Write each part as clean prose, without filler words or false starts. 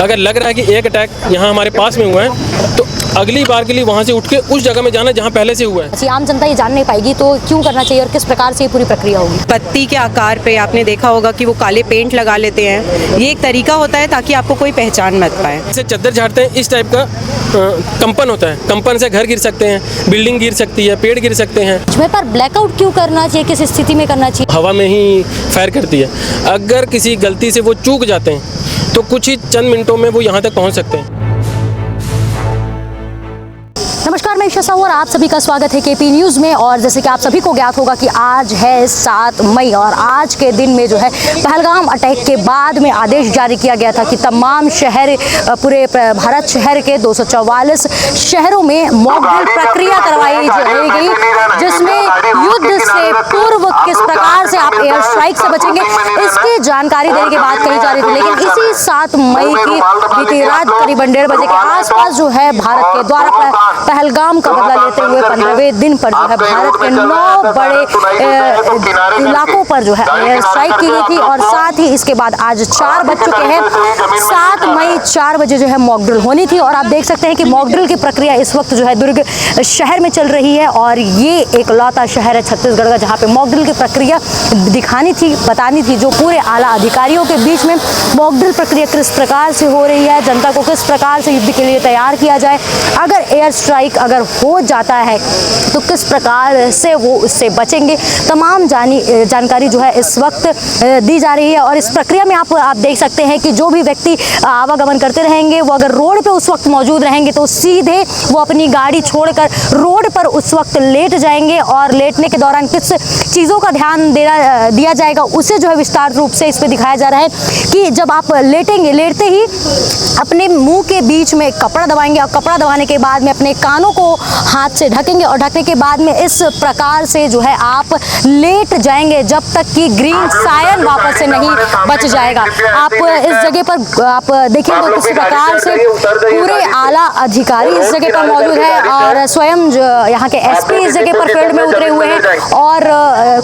अगर लग रहा है कि एक अटैक यहाँ हमारे पास में हुआ है तो अगली बार के लिए वहाँ से उठ के उस जगह में जाना जहाँ पहले से हुआ है। आम जनता ये जान नहीं पाएगी तो क्यों करना चाहिए और किस प्रकार से ये पूरी प्रक्रिया होगी? पत्ती के आकार पे आपने देखा होगा कि वो काले पेंट लगा लेते हैं। ये एक तरीका होता है ताकि आपको कोई पहचान मत पाए। जैसे चद्दर झाड़ते हैं इस टाइप का कंपन होता है, कंपन से घर गिर सकते हैं, बिल्डिंग गिर सकती है, पेड़ गिर सकते हैं। इसमें पर ब्लैकआउट क्यों करना चाहिए, किस स्थिति में करना चाहिए? हवा में ही फायर करती है। अगर किसी गलती से वो चूक जाते हैं तो कुछ ही चंद मिनटों में वो यहाँ तक पहुँच सकते हैं। नमस्कार, मैं ईशा साहू और आप सभी का स्वागत है केपी न्यूज़ में। और जैसे कि आप सभी को ज्ञात होगा कि आज है 7 मई और आज के दिन में जो है पहलगाम अटैक के बाद में आदेश जारी किया गया था कि तमाम शहर, पूरे भारत शहर के 244 शहरों में मॉक ड्रिल प्रक्रिया करवाई गई, जिसमें युद्ध से पूर्व किस प्रकार से आप एयर स्ट्राइक से बचेंगे इसकी जानकारी देने की बात कही जा रही थी। लेकिन इसी 7 मई की बीती रात करीब 1:30 बजे के आसपास जो है भारत के द्वारा पहलगाम का बदला लेते हुए 15वें दिन पर जो है भारत के 9 बड़े इलाकों पर जो है एयर स्ट्राइक की गई थी। और साथ ही इसके बाद आज 4 बज चुके हैं, 7 मई 4 बजे जो है मॉक ड्रिल होनी थी। और आप देख सकते हैं कि मॉक ड्रिल की प्रक्रिया इस वक्त जो है दुर्ग शहर में चल रही है और ये एक लौता शहर है छत्तीसगढ़ का जहाँ पे मॉक ड्रिल की प्रक्रिया दिखानी थी, बतानी थी, जो पूरे आला अधिकारियों के बीच में मॉक ड्रिल प्रक्रिया किस प्रकार से हो रही है, जनता को किस प्रकार से युद्ध के लिए तैयार किया जाए, अगर एयर स्ट्राइक अगर हो जाता है तो किस प्रकार से वो उससे बचेंगे, तमाम जानकारी जो है इस वक्त दी जा रही है। और इस प्रक्रिया में आप देख सकते हैं कि जो भी व्यक्ति आवागमन करते रहेंगे वो अगर रोड पे उस वक्त मौजूद रहेंगे तो सीधे वो अपनी गाड़ी छोड़कर रोड पर उस वक्त लेट जाएंगे और लेटने के दौरान किस चीज़ों का ध्यान दिया जाएगा उसे जो है विस्तार रूप से इस पर दिखाया जा रहा है कि जब आप लेटेंगे, लेटते ही अपने मुंह के बीच में कपड़ा दबाएंगे और कपड़ा दबाने के बाद में अपने कानों को हाथ से ढकेंगे और ढकने के बाद में इस प्रकार से जो है आप लेट जाएंगे जब तक कि ग्रीन सायरन वापस से नहीं बच जाएगा। आप इस जगह पर आप देखेंगे तो किस प्रकार से पूरे आला अधिकारी इस जगह पर मौजूद है और स्वयं जो यहाँ के एसपी इस जगह पर फील्ड में उतरे हुए हैं और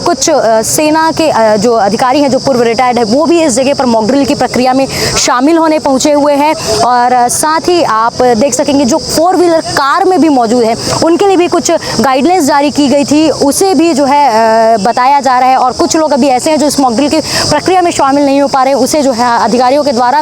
कुछ सेना के जो अधिकारी हैं जो पूर्व रिटायर्ड है वो भी इस जगह पर मॉक ड्रिल की प्रक्रिया में शामिल होने पहुंचे हुए हैं। और साथ ही आप देख सकेंगे जो 4 व्हीलर कार में भी मौजूद है उनके लिए भी कुछ गाइडलाइंस जारी की गई थी, उसे भी जो है बताया जा रहा है। और कुछ लोग अभी ऐसे हैं जो इस मॉक ड्रिल की प्रक्रिया में शामिल नहीं हो पा रहे, उसे जो है अधिकारियों के द्वारा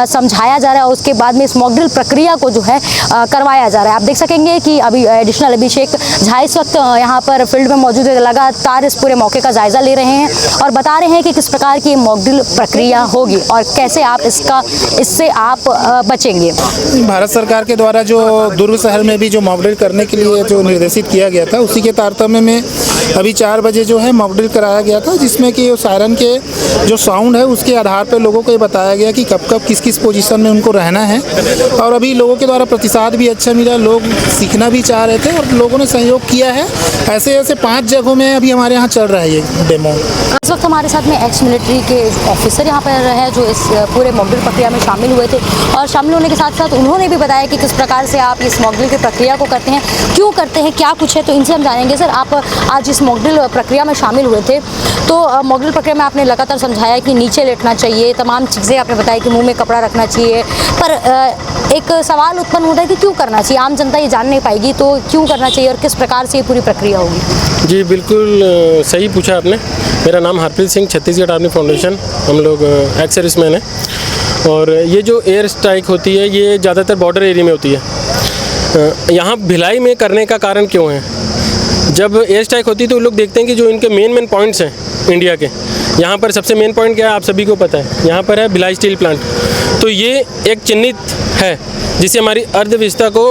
समझाया जा रहा है और उसके बाद में इस मॉक ड्रिल प्रक्रिया को जो है करवाया जा रहा है। आप देख सकेंगे कि अभी एडिशनल अभिषेक झा इस वक्त यहाँ पर फील्ड में मौजूद है, लगातार इस पूरे मौके का जायजा ले रहे हैं और बता रहे हैं कि किस प्रकार की मॉक ड्रिल प्रक्रिया होगी और कैसे आप इससे आप बचेंगे। भारत सरकार के द्वारा जो दुर्ग शहर में भी जो मॉक ड्रिल करने के लिए जो निर्देशित किया गया था उसी के तारतम्य में अभी 4 बजे जो है मॉक ड्रिल कराया गया था, जिसमें कि सायरन के जो साउंड है उसके आधार पर लोगों को ये बताया गया कि कब कब किस किस पोजीशन में उनको रहना है। और अभी लोगों के द्वारा प्रतिसाद भी अच्छा मिला, लोग सीखना भी चाह रहे थे और लोगों ने सहयोग किया है। ऐसे 5 जगहों में अभी हमारे यहाँ चल रहा है ये डेमो। इस वक्त हमारे साथ में एक्स मिलिट्री के ऑफिसर यहाँ पर है जो इस पूरे मॉक ड्रिल प्रक्रिया में शामिल हुए थे और शामिल होने के साथ साथ उन्होंने भी बताया कि किस प्रकार से आप इस मॉक ड्रिल की प्रक्रिया को करते हैं, क्यों करते हैं, क्या कुछ है, तो इनसे हम जानेंगे। सर, आप आज इस मॉक ड्रिल प्रक्रिया में शामिल हुए थे तो मॉक ड्रिल प्रक्रिया में आपने लगातार समझाया कि नीचे लेटना चाहिए, तमाम चीज़ें आपने बताया कि मुंह में कपड़ा रखना चाहिए, पर एक सवाल उत्पन्न होता है कि क्यों करना चाहिए? आम जनता ये जान नहीं पाएगी तो क्यों करना चाहिए और किस प्रकार से ये पूरी प्रक्रिया होगी? जी बिल्कुल सही पूछा आपने। मेरा नाम हरप्रीत सिंह, छत्तीसगढ़ आर्मी फाउंडेशन, हम लोग एक्स सर्विसमैन हैं। और ये जो एयर स्ट्राइक होती है ये ज़्यादातर बॉर्डर एरिया में होती है। यहाँ भिलाई में करने का कारण क्यों है? जब एयर स्ट्राइक होती है तो लोग देखते हैं कि जो इनके मेन पॉइंट्स हैं इंडिया के, यहाँ पर सबसे मेन पॉइंट क्या है आप सभी को पता है, यहाँ पर है भिलाई स्टील प्लांट। तो ये एक चिन्हित है जिससे हमारी अर्थव्यवस्था को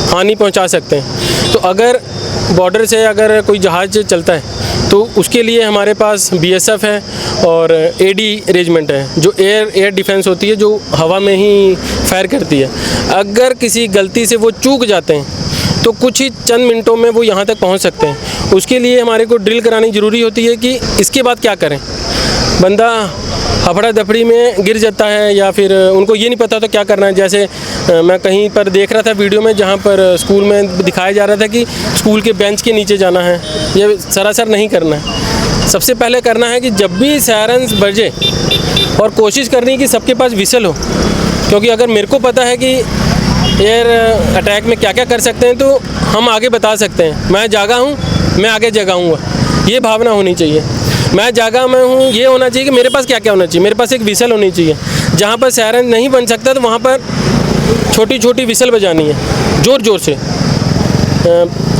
हानि पहुँचा सकते हैं। तो अगर बॉर्डर से अगर कोई जहाज़ चलता है तो उसके लिए हमारे पास BSF है और AD रेजिमेंट है जो एयर डिफेंस होती है, जो हवा में ही फायर करती है। अगर किसी गलती से वो चूक जाते हैं तो कुछ ही चंद मिनटों में वो यहाँ तक पहुँच सकते हैं। उसके लिए हमारे को ड्रिल करानी ज़रूरी होती है कि इसके बाद क्या करें। बंदा हफड़ा दफड़ी में गिर जाता है या फिर उनको ये नहीं पता तो क्या करना है। जैसे मैं कहीं पर देख रहा था वीडियो में जहाँ पर स्कूल में दिखाया जा रहा था कि स्कूल के बेंच के नीचे जाना है, ये सरासर नहीं करना है। सबसे पहले करना है कि जब भी सायरन बजे और कोशिश करनी है कि सबके पास विसल हो, क्योंकि अगर मेरे को पता है कि एयर अटैक में क्या क्या कर सकते हैं तो हम आगे बता सकते हैं। मैं जागा हूँ, मैं आगे जगाऊँगा, ये भावना होनी चाहिए। मैं जागा मैं हूँ, ये होना चाहिए कि मेरे पास क्या क्या होना चाहिए। मेरे पास एक विसल होनी चाहिए, जहाँ पर सायरन नहीं बन सकता तो वहाँ पर छोटी छोटी विसल बजानी है, ज़ोर ज़ोर से,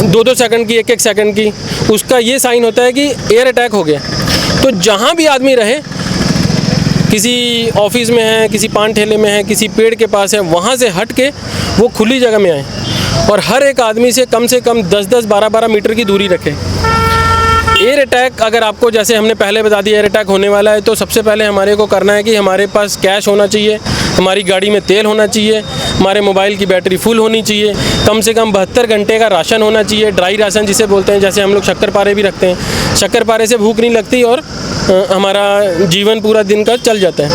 2-2 सेकंड की, 1-1 सेकंड की। उसका ये साइन होता है कि एयर अटैक हो गया। तो जहाँ भी आदमी रहे, किसी ऑफिस में है, किसी पान ठेले में है, किसी पेड़ के पास है, वहाँ से हट के वो खुली जगह में आए और हर एक आदमी से कम 10-10, 12-12 मीटर की दूरी रखे। एयर अटैक अगर आपको, जैसे हमने पहले बता दिया, एयर अटैक होने वाला है, तो सबसे पहले हमारे को करना है कि हमारे पास कैश होना चाहिए, हमारी गाड़ी में तेल होना चाहिए, हमारे मोबाइल की बैटरी फुल होनी चाहिए, कम से कम 72 घंटे का राशन होना चाहिए, ड्राई राशन जिसे बोलते हैं। जैसे हम लोग शक्करपारे भी रखते हैं, शक्करपारे से भूख नहीं लगती और हमारा जीवन पूरा दिन का चल जाता है।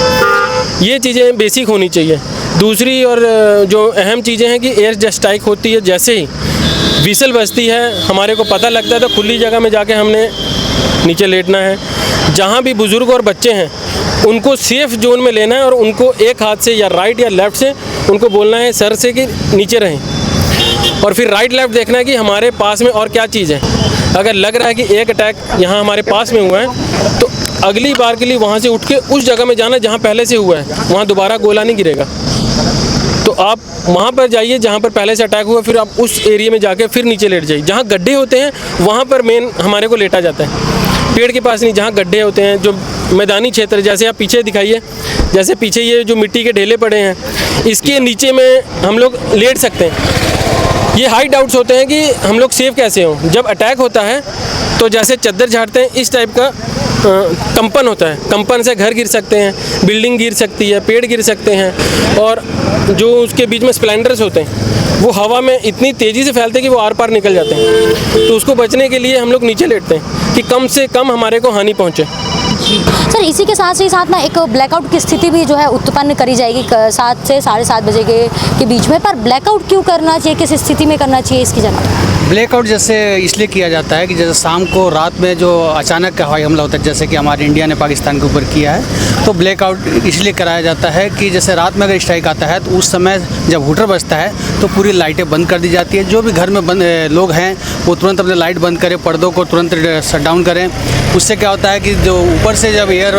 ये चीज़ें बेसिक होनी चाहिए। दूसरी और जो अहम चीज़ें हैं कि एयर स्ट्राइक होती है, जैसे ही विसल बजती है, हमारे को पता लगता है तो खुली जगह में जाके हमने नीचे लेटना है। जहाँ भी बुज़ुर्ग और बच्चे हैं उनको सेफ़ जोन में लेना है और उनको एक हाथ से या राइट या लेफ़्ट से उनको बोलना है सर से कि नीचे रहें, और फिर राइट लेफ़्ट देखना है कि हमारे पास में और क्या चीज़ है। अगर लग रहा है कि एक अटैक यहाँ हमारे पास में हुआ है तो अगली बार के लिए वहाँ से उठ के उस जगह में जाना जहाँ पहले से हुआ है, वहाँ दोबारा गोला नहीं गिरेगा। तो आप वहाँ पर जाइए जहाँ पर पहले से अटैक हुआ, फिर आप उस एरिया में जाके फिर नीचे लेट जाइए। जहाँ गड्ढे होते हैं वहाँ पर मेन हमारे को लेटा जाता है, पेड़ के पास नहीं। जहाँ गड्ढे होते हैं, जो मैदानी क्षेत्र, जैसे आप पीछे दिखाइए, जैसे पीछे ये जो मिट्टी के ढेले पड़े हैं, इसके नीचे में हम लोग लेट सकते हैं। ये हाई डाउट्स होते हैं कि हम लोग सेफ कैसे हों। जब अटैक होता है तो जैसे चद्दर झाड़ते हैं, इस टाइप का कंपन होता है। कंपन से घर गिर सकते हैं, बिल्डिंग गिर सकती है, पेड़ गिर सकते हैं, और जो उसके बीच में स्प्लेंडर्स होते हैं वो हवा में इतनी तेज़ी से फैलते हैं कि वो आर पार निकल जाते हैं। तो उसको बचने के लिए हम लोग नीचे लेटते हैं कि कम से कम हमारे को हानि पहुँचे। सर, इसी के साथ ही साथ ना एक ब्लैकआउट की स्थिति भी जो है उत्पन्न करी जाएगी 7 से 7:30 बजे के बीच में। पर ब्लैकआउट क्यों करना चाहिए, किस स्थिति में करना चाहिए, इसकी जानकारी? ब्लैकआउट जैसे इसलिए किया जाता है कि जैसे शाम को, रात में जो अचानक हवाई हमला होता है, जैसे कि हमारे इंडिया ने पाकिस्तान के ऊपर किया है, तो ब्लैकआउट इसलिए कराया जाता है कि जैसे रात में अगर स्ट्राइक आता है तो उस समय जब हुटर बजता है तो पूरी लाइटें बंद कर दी जाती है। जो भी घर में लोग हैं वो तुरंत अपने लाइट बंद करें, पर्दों को तुरंत शट डाउन करें। उससे क्या होता है कि जो ऊपर से जब एयर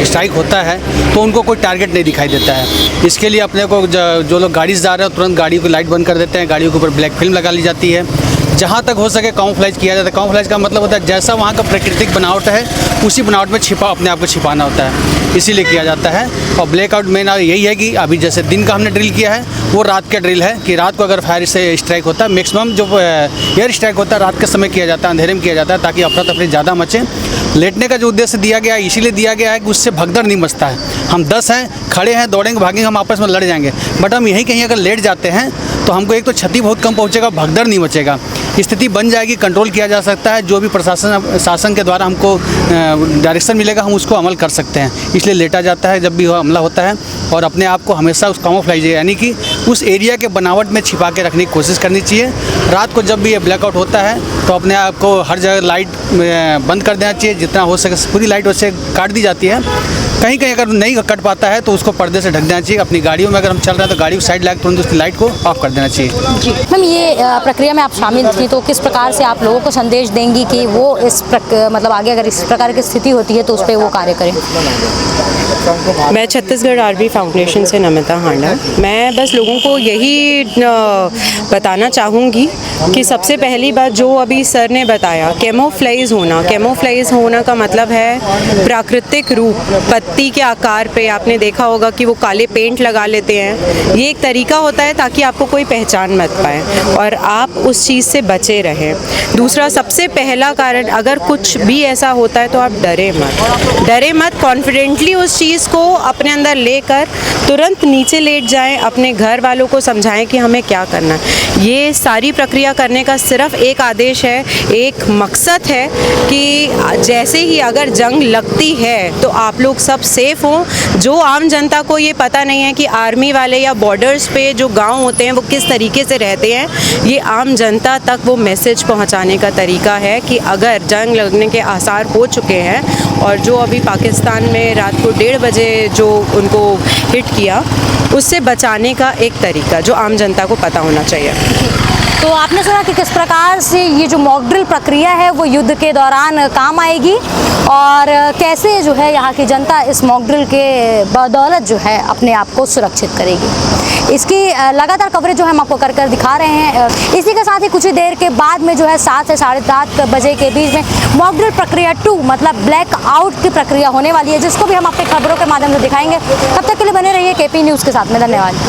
स्ट्राइक होता है तो उनको कोई टारगेट नहीं दिखाई देता है। इसके लिए अपने को जो लोग गाड़ी से जा रहे हैं तुरंत गाड़ी की लाइट बंद कर देते हैं, गाड़ियों के ऊपर ब्लैक फिल्म लगा ली जाती है। जहाँ तक हो सके कामोफ्लेज किया जाता है। कामोफ्लेज का मतलब होता है जैसा वहाँ का प्राकृतिक बनावट है उसी बनावट में अपने आप को छिपाना होता है, इसीलिए किया जाता है। और ब्लैकआउट मेन यही है कि अभी जैसे दिन का हमने ड्रिल किया है वो रात का ड्रिल है कि रात को अगर फायर से स्ट्राइक होता है, मैक्सिमम जो एयर स्ट्राइक होता है रात के समय किया जाता है, अंधेरे में किया जाता है, ताकि अफरा तफरी ज़्यादा मचे। लेटने का जो उद्देश्य दिया गया है इसीलिए दिया गया है कि उससे भगदड़ नहीं मचता है। हम 10 हैं, खड़े हैं, दौड़ेंगे, भागेंगे, हम आपस में लड़ जाएंगे, बट हम यहीं कहीं अगर लेट जाते हैं तो हमको एक तो क्षति बहुत कम पहुंचेगा, भगदड़ नहीं मचेगा, स्थिति बन जाएगी, कंट्रोल किया जा सकता है। जो भी शासन के द्वारा हमको डायरेक्शन मिलेगा हम उसको अमल कर सकते हैं, इसलिए लेटा जाता है जब भी हमला होता है। और अपने आप को हमेशा उस कामोफ्लेज यानी कि उस एरिया के बनावट में छिपा के रखने की कोशिश करनी चाहिए। रात को जब भी ये ब्लैकआउट होता है तो अपने आप को हर जगह लाइट बंद कर देना चाहिए, जितना हो सके पूरी लाइट वैसे काट दी जाती है। कहीं कहीं अगर नहीं कट पाता है तो उसको पर्दे से ढक देना चाहिए। अपनी गाड़ियों में अगर हम चल रहे हैं तो गाड़ी को साइड लगा तुरंत उसकी लाइट को ऑफ कर देना चाहिए। जी मैम, ये प्रक्रिया में आप शामिल थी तो किस प्रकार से आप लोगों को संदेश देंगी कि वो मतलब आगे अगर इस प्रकार की स्थिति होती है तो उस पर वो कार्य करें? मैं छत्तीसगढ़ आर्मी फाउंडेशन से नमिता हांडा। मैं बस लोगों को यही बताना चाहूँगी कि सबसे पहली बात जो अभी सर ने बताया, कैमोफ्लेज होना का मतलब है प्राकृतिक रूप, पत्ती के आकार पे आपने देखा होगा कि वो काले पेंट लगा लेते हैं। ये एक तरीका होता है ताकि आपको कोई पहचान मत पाए और आप उस चीज़ से बचे रहें। दूसरा सबसे पहला कारण, अगर कुछ भी ऐसा होता है तो आप डरे मत, कॉन्फिडेंटली उस चीज़ को अपने अंदर लेकर तुरंत नीचे लेट जाएं, अपने घर वालों को समझाएं कि हमें क्या करना है। ये सारी प्रक्रिया करने का सिर्फ एक आदेश है, एक मकसद है कि जैसे ही अगर जंग लगती है तो आप लोग सब सेफ हों। जो आम जनता को ये पता नहीं है कि आर्मी वाले या बॉर्डर्स पे जो गांव होते हैं वो किस तरीके से रहते हैं, ये आम जनता तक वो मैसेज पहुंचाने का तरीका है कि अगर जंग लगने के आसार हो चुके हैं और जो अभी पाकिस्तान में रात को 1:30 बजे जो उनको हिट किया, उससे बचाने का एक तरीका जो आम जनता को पता होना चाहिए। तो आपने सुना कि किस प्रकार से ये जो मॉक ड्रिल प्रक्रिया है वो युद्ध के दौरान काम आएगी और कैसे जो है यहाँ की जनता इस मॉक ड्रिल के बदौलत जो है अपने आप को सुरक्षित करेगी। इसकी लगातार कवरेज जो है हम आपको कर कर दिखा रहे हैं। इसी के साथ ही कुछ ही देर के बाद में जो है 7 से 7:30 बजे के बीच में मॉक ड्रिल प्रक्रिया 2 मतलब ब्लैक आउट की प्रक्रिया होने वाली है, जिसको भी हम अपने खबरों के माध्यम से दिखाएंगे। तब तक के लिए बने रहिए KP न्यूज़ के साथ में। धन्यवाद।